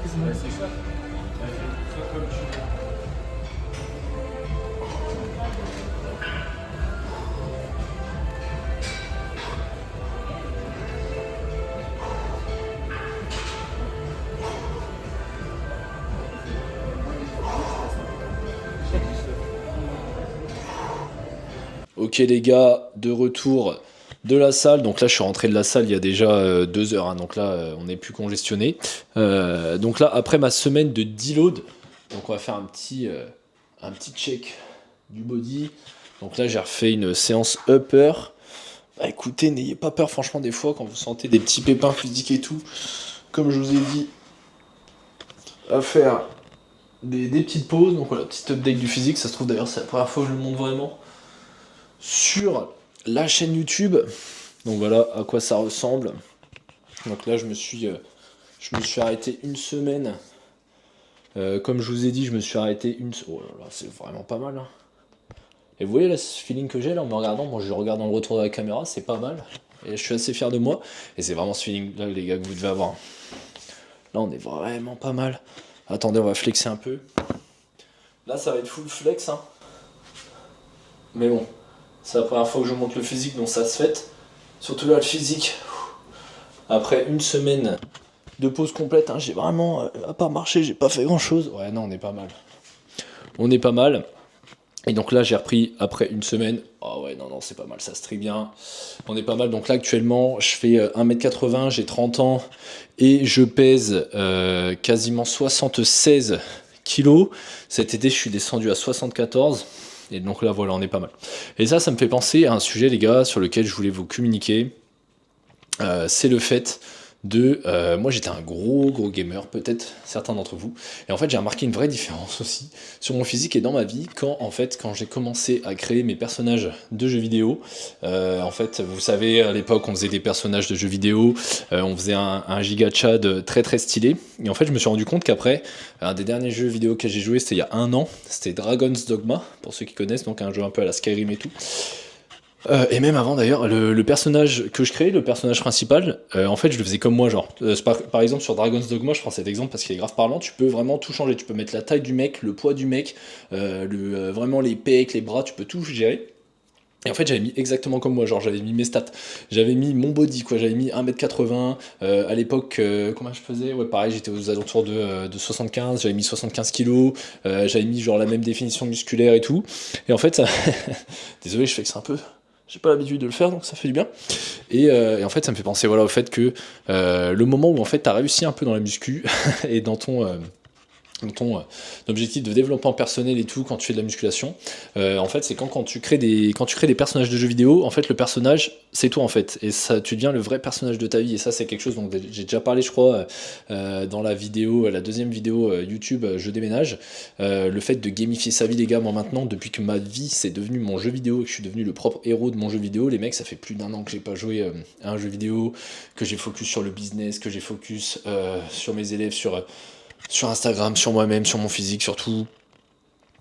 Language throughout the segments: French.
kızım. Ouais, c'est ça. Fais comme tu veux. Ok les gars, de retour de la salle. Donc là je suis rentré de la salle il y a déjà 2 heures, hein. Donc là on n'est plus congestionné. Donc là après ma semaine de deload, donc on va faire un petit check du body. Donc là j'ai refait une séance upper. Bah écoutez, n'ayez pas peur franchement des fois quand vous sentez des petits pépins physiques et tout. Comme je vous ai dit, à faire des petites pauses. Donc voilà, petite update du physique. Ça se trouve d'ailleurs c'est la première fois que je le montre vraiment sur la chaîne YouTube. Donc voilà à quoi ça ressemble. Donc là je me suis arrêté une semaine. Comme je vous ai dit, je me suis arrêté Oh là là, c'est vraiment pas mal, hein. Et vous voyez là, ce feeling que j'ai là en me regardant. Bon, je regarde dans le retour de la caméra, c'est pas mal. Et je suis assez fier de moi. Et c'est vraiment ce feeling là, les gars, que vous devez avoir. Là, on est vraiment pas mal. Attendez, on va flexer un peu. Là, ça va être full flex, hein. Mais bon, c'est la première fois que je monte le physique, donc ça se fait. Surtout là, le physique. Après une semaine de pause complète, hein, j'ai vraiment, à part marcher, j'ai pas fait grand chose. Ouais, non, on est pas mal. On est pas mal. Et donc là, j'ai repris après une semaine. Oh ouais, non, c'est pas mal, ça se trie bien. On est pas mal. Donc là, actuellement, je fais 1m80, j'ai 30 ans et je pèse quasiment 76 kilos. Cet été, je suis descendu à 74. Et donc là, voilà, on est pas mal. Et ça me fait penser à un sujet, les gars, sur lequel je voulais vous communiquer. C'est le fait de... moi j'étais un gros gamer, peut-être certains d'entre vous, et en fait j'ai remarqué une vraie différence aussi sur mon physique et dans ma vie quand j'ai commencé à créer mes personnages de jeux vidéo. En fait vous savez, à l'époque on faisait des personnages de jeux vidéo, on faisait un giga chad très très stylé, et en fait je me suis rendu compte qu'après un des derniers jeux vidéo que j'ai joué, c'était il y a 1 an, c'était Dragon's Dogma, pour ceux qui connaissent, donc un jeu un peu à la Skyrim et tout. Et même avant d'ailleurs, le personnage que je crée, le personnage principal, en fait je le faisais comme moi, genre. Par exemple sur Dragon's Dogma, je prends cet exemple parce qu'il est grave parlant, tu peux vraiment tout changer, tu peux mettre la taille du mec, le poids du mec, vraiment les pecs, les bras, tu peux tout gérer. Et en fait j'avais mis exactement comme moi, genre j'avais mis mes stats, j'avais mis mon body quoi, j'avais mis 1m80, à l'époque comment je faisais, ouais pareil j'étais aux alentours de 75, j'avais mis 75 kilos, j'avais mis genre la même définition musculaire et tout, et en fait ça... désolé je fais que c'est un peu... J'ai pas l'habitude de le faire, donc ça fait du bien. Et en fait, ça me fait penser voilà, au fait que le moment où en fait, tu as réussi un peu dans la muscu et dans ton objectif de développement personnel et tout, quand tu fais de la musculation, en fait c'est quand tu crées des personnages de jeux vidéo, en fait le personnage c'est toi en fait, et ça tu deviens le vrai personnage de ta vie, et ça c'est quelque chose dont j'ai déjà parlé je crois dans la vidéo, la deuxième vidéo YouTube Je déménage, le fait de gamifier sa vie les gars. Moi maintenant depuis que ma vie c'est devenu mon jeu vidéo et que je suis devenu le propre héros de mon jeu vidéo, les mecs ça fait plus d'1 an que j'ai pas joué à un jeu vidéo, que j'ai focus sur le business, que j'ai focus sur mes élèves, sur Instagram, sur moi-même, sur mon physique, surtout.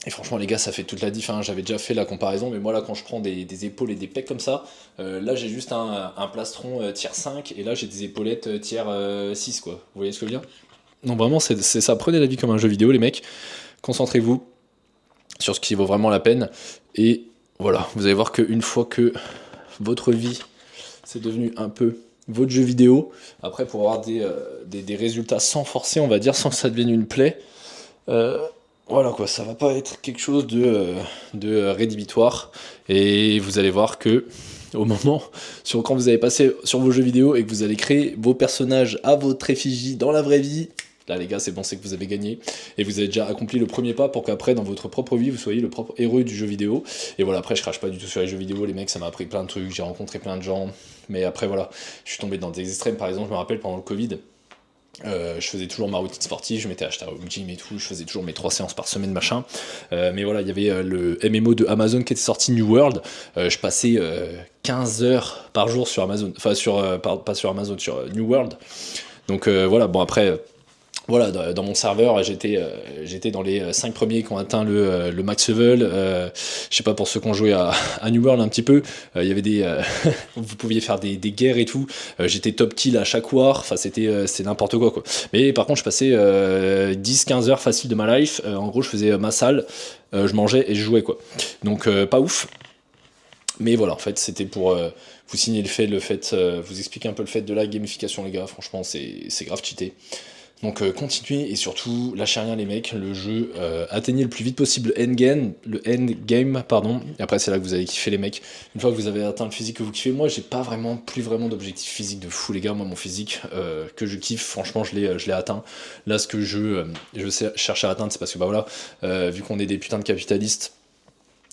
Et franchement les gars ça fait toute la diff, hein. J'avais déjà fait la comparaison, mais moi là quand je prends des épaules et des pecs comme ça, là j'ai juste un plastron tiers 5 et là j'ai des épaulettes tiers 6 quoi. Vous voyez ce que je veux dire? Donc vraiment c'est ça, prenez la vie comme un jeu vidéo les mecs, concentrez-vous sur ce qui vaut vraiment la peine, et voilà, vous allez voir qu'une fois que votre vie c'est devenu un peu votre jeu vidéo, après pour avoir des résultats sans forcer, on va dire, sans que ça devienne une plaie, voilà quoi, ça va pas être quelque chose de rédhibitoire, et vous allez voir que au moment, quand vous allez passer sur vos jeux vidéo et que vous allez créer vos personnages à votre effigie dans la vraie vie, là les gars c'est bon, c'est que vous avez gagné, et vous avez déjà accompli le premier pas pour qu'après dans votre propre vie vous soyez le propre héros du jeu vidéo. Et voilà, après je crache pas du tout sur les jeux vidéo les mecs, ça m'a appris plein de trucs, j'ai rencontré plein de gens, mais après voilà, je suis tombé dans des extrêmes. Par exemple je me rappelle pendant le Covid, je faisais toujours ma routine sportive, je m'étais acheté un home gym et tout, je faisais toujours mes 3 séances par semaine machin, mais voilà, il y avait le MMO de Amazon qui était sorti, New World, je passais 15 heures par jour sur Amazon, enfin pas sur Amazon, sur New World, donc voilà, bon après Voilà, dans mon serveur, j'étais dans les 5 premiers qui ont atteint le max level. Je sais pas, pour ceux qui ont joué à New World un petit peu, il y avait vous pouviez faire des guerres et tout. J'étais top kill à chaque war, enfin c'était n'importe quoi. Mais par contre, je passais 10-15 heures facile de ma life. En gros, je faisais ma salle, je mangeais et je jouais quoi. Donc pas ouf. Mais voilà, en fait, c'était pour vous signer vous expliquer un peu le fait de la gamification, les gars. Franchement, c'est grave cheaté. Donc continuez et surtout lâchez rien les mecs, le jeu atteignez le plus vite possible le endgame pardon, et après c'est là que vous allez kiffer les mecs. Une fois que vous avez atteint le physique que vous kiffez, moi j'ai pas plus vraiment d'objectif physique de fou les gars, moi mon physique que je kiffe, franchement je l'ai atteint. Là ce que cherche à atteindre c'est parce que bah voilà, vu qu'on est des putains de capitalistes,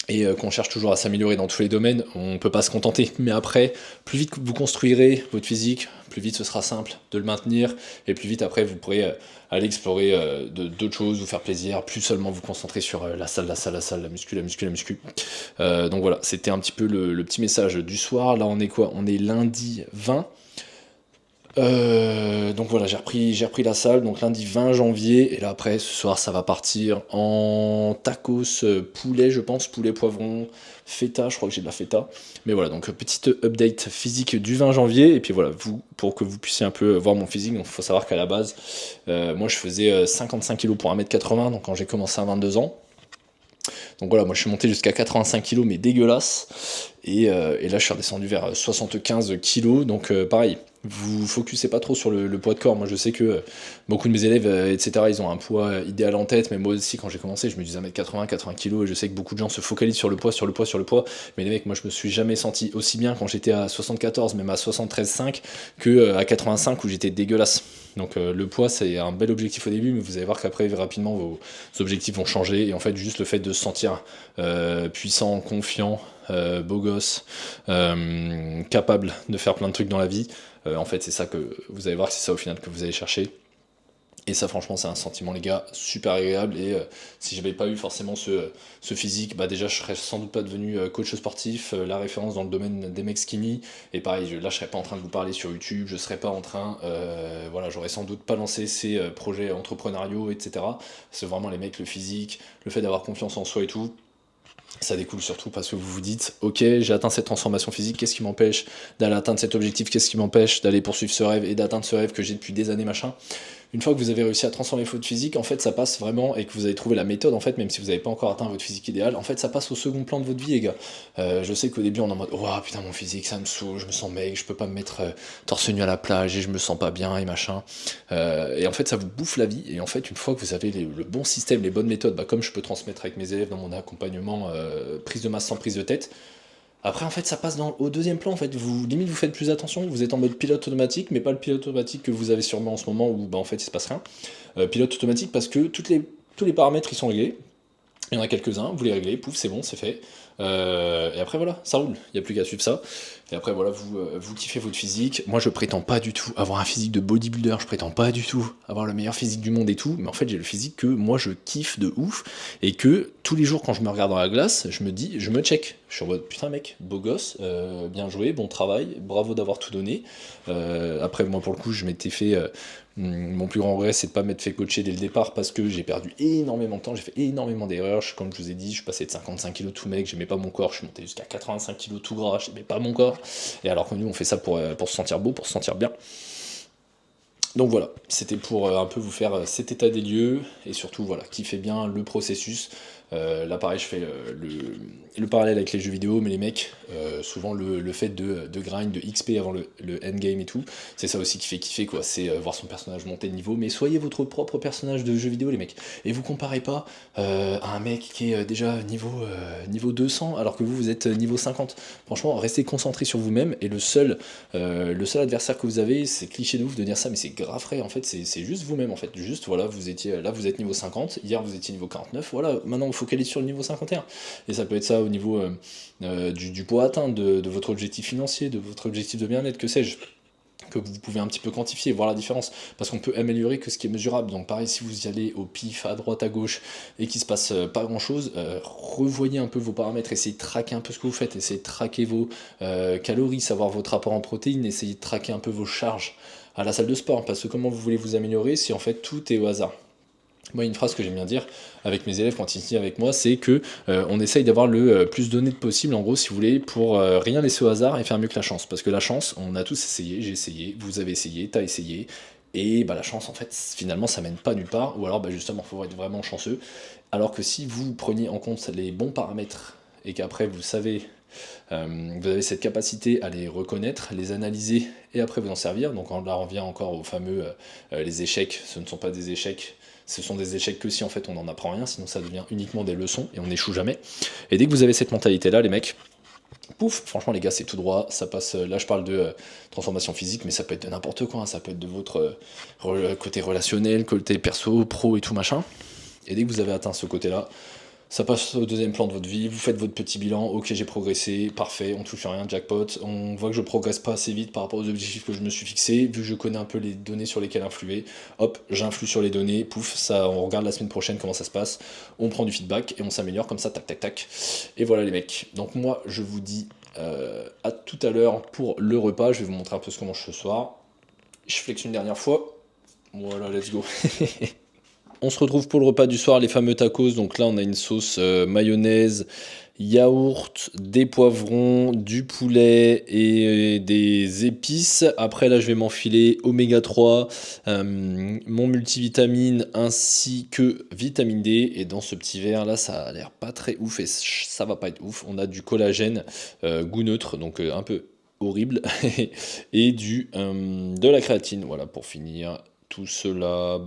et qu'on cherche toujours à s'améliorer dans tous les domaines, on peut pas se contenter. Mais après, plus vite vous construirez votre physique, plus vite ce sera simple de le maintenir, et plus vite après vous pourrez aller explorer d'autres choses, vous faire plaisir, plus seulement vous concentrer sur la salle, la muscu. Donc voilà, c'était un petit peu le petit message du soir. Là on est quoi? On est lundi 20. Donc voilà, j'ai repris la salle, donc lundi 20 janvier, et là après ce soir ça va partir en tacos, poulet je pense, poulet poivron, feta, je crois que j'ai de la feta. Mais voilà, donc petite update physique du 20 janvier, et puis voilà, pour que vous puissiez un peu voir mon physique, donc il faut savoir qu'à la base, moi je faisais 55 kg pour 1m80, donc quand j'ai commencé à 22 ans. Donc voilà, moi je suis monté jusqu'à 85 kg, mais dégueulasse. Et là je suis redescendu vers 75 kg. Donc pareil, vous focussez pas trop sur le poids de corps. Moi je sais que beaucoup de mes élèves, etc., ils ont un poids idéal en tête. Mais moi aussi quand j'ai commencé, je me disais 1m80, 80 kg. Et je sais que beaucoup de gens se focalisent sur le poids. Mais les mecs, moi je me suis jamais senti aussi bien quand j'étais à 74, même à 73,5, que à 85 où j'étais dégueulasse. Donc le poids c'est un bel objectif au début, mais vous allez voir qu'après rapidement vos objectifs vont changer, et en fait juste le fait de se sentir puissant, confiant, beau gosse, capable de faire plein de trucs dans la vie, en fait c'est ça que vous allez voir que c'est ça au final que vous allez chercher. Et ça franchement c'est un sentiment les gars super agréable, et si j'avais pas eu forcément ce physique, bah déjà je serais sans doute pas devenu coach sportif, la référence dans le domaine des mecs skinny, et pareil là je serais pas en train de vous parler sur YouTube, je serais pas en train, voilà, j'aurais sans doute pas lancé ces projets entrepreneuriaux, etc. C'est vraiment les mecs, le physique, le fait d'avoir confiance en soi et tout. Ça découle surtout parce que vous vous dites, ok, j'ai atteint cette transformation physique, qu'est-ce qui m'empêche d'aller atteindre cet objectif, qu'est-ce qui m'empêche d'aller poursuivre ce rêve et d'atteindre ce rêve que j'ai depuis des années, machin. Une fois que vous avez réussi à transformer votre physique, en fait, ça passe vraiment, et que vous avez trouvé la méthode, en fait, même si vous n'avez pas encore atteint votre physique idéal, en fait, ça passe au second plan de votre vie, les gars. Je sais qu'au début, on est en mode, oh putain, mon physique, ça me saoule, je me sens mec, je peux pas me mettre torse nu à la plage et je me sens pas bien et machin. Et en fait, ça vous bouffe la vie. Et en fait, une fois que vous avez le bon système, les bonnes méthodes, bah, comme je peux transmettre avec mes élèves dans mon accompagnement, prise de masse sans prise de tête. Après, en fait, ça passe au deuxième plan. En fait, limite, vous faites plus attention. Vous êtes en mode pilote automatique, mais pas le pilote automatique que vous avez sûrement en ce moment où, bah, en fait, il se passe rien. Pilote automatique parce que tous les paramètres ils sont réglés. Il y en a quelques-uns, vous les réglez, pouf, c'est bon, c'est fait. Et après voilà, ça roule, il n'y a plus qu'à suivre ça. Et après voilà, vous kiffez votre physique. Moi je prétends pas du tout avoir un physique de bodybuilder, je prétends pas du tout avoir le meilleur physique du monde et tout, mais en fait j'ai le physique que moi je kiffe de ouf, et que tous les jours quand je me regarde dans la glace, je me check. Je suis en mode putain mec, beau gosse, bien joué, bon travail, bravo d'avoir tout donné. Après moi pour le coup je m'étais fait... mon plus grand regret, c'est de pas m'être fait coacher dès le départ parce que j'ai perdu énormément de temps, j'ai fait énormément d'erreurs. Comme je vous ai dit, je suis passé de 55 kg tout mec, j'aimais pas mon corps, je suis monté jusqu'à 85 kg tout gras, j'aimais pas mon corps. Et alors que nous, on fait ça pour se sentir beau, pour se sentir bien. Donc voilà, c'était pour un peu vous faire cet état des lieux, et surtout voilà, kiffer bien le processus. Là pareil, je fais le parallèle avec les jeux vidéo, mais les mecs, souvent le fait de grind, de XP avant le endgame et tout, c'est ça aussi qui fait kiffer quoi, c'est voir son personnage monter de niveau, mais soyez votre propre personnage de jeu vidéo les mecs, et vous comparez pas à un mec qui est déjà niveau 200 alors que vous êtes niveau 50. Franchement, restez concentré sur vous-même, et le seul adversaire que vous avez, c'est cliché de ouf de dire ça, mais c'est grave vrai, en fait, c'est juste vous-même, en fait, juste, voilà, vous êtes niveau 50, hier vous étiez niveau 49, voilà, maintenant on focalise sur le niveau 51, et ça peut être ça au niveau du poids atteint, de votre objectif financier, de votre objectif de bien-être, que sais-je, que vous pouvez un petit peu quantifier, voir la différence, parce qu'on peut améliorer que ce qui est mesurable. Donc pareil, si vous y allez au pif, à droite, à gauche, et qu'il se passe pas grand chose, revoyez un peu vos paramètres, essayez de traquer un peu ce que vous faites, essayez de traquer vos calories, savoir votre rapport en protéines, essayez de traquer un peu vos charges. à la salle de sport. Parce que comment vous voulez vous améliorer si en fait tout est au hasard? Moi, une phrase que j'aime bien dire avec mes élèves quand ils signent avec moi, c'est que on essaye d'avoir le plus donné de possible, en gros, si vous voulez, pour rien laisser au hasard et faire mieux que la chance. Parce que la chance, on a tous essayé, j'ai essayé, vous avez essayé, t'as essayé, et bah, la chance, en fait, finalement, ça mène pas nulle part, ou alors, bah, justement, il faut être vraiment chanceux. Alors que si vous preniez en compte les bons paramètres et qu'après, vous savez, vous avez cette capacité à les reconnaître, les analyser et après vous en servir. Donc là, on revient encore au fameux les échecs, ce ne sont pas des échecs. Ce sont des échecs que si en fait on n'en apprend rien, sinon ça devient uniquement des leçons et on n'échoue jamais. Et dès que vous avez cette mentalité-là, les mecs, pouf, franchement les gars, c'est tout droit, ça passe, là je parle de transformation physique, mais ça peut être de n'importe quoi, hein. Ça peut être de votre côté relationnel, côté perso, pro et tout machin. Et dès que vous avez atteint ce côté-là, ça passe au deuxième plan de votre vie, vous faites votre petit bilan, ok j'ai progressé, parfait, on touche à rien, jackpot, on voit que je progresse pas assez vite par rapport aux objectifs que je me suis fixés, vu que je connais un peu les données sur lesquelles influer, hop, j'influe sur les données, pouf, ça, on regarde la semaine prochaine comment ça se passe, on prend du feedback et on s'améliore comme ça, tac tac tac. Et voilà les mecs, donc moi je vous dis à tout à l'heure pour le repas, je vais vous montrer un peu ce que je mange ce soir, je flex une dernière fois, voilà let's go. On se retrouve pour le repas du soir, les fameux tacos. Donc là, on a une sauce mayonnaise, yaourt, des poivrons, du poulet et des épices. Après, là, je vais m'enfiler oméga 3, mon multivitamine ainsi que vitamine D. Et dans ce petit verre, là, ça a l'air pas très ouf et ça va pas être ouf. On a du collagène goût neutre, donc un peu horrible, et de la créatine. Voilà, pour finir tout cela.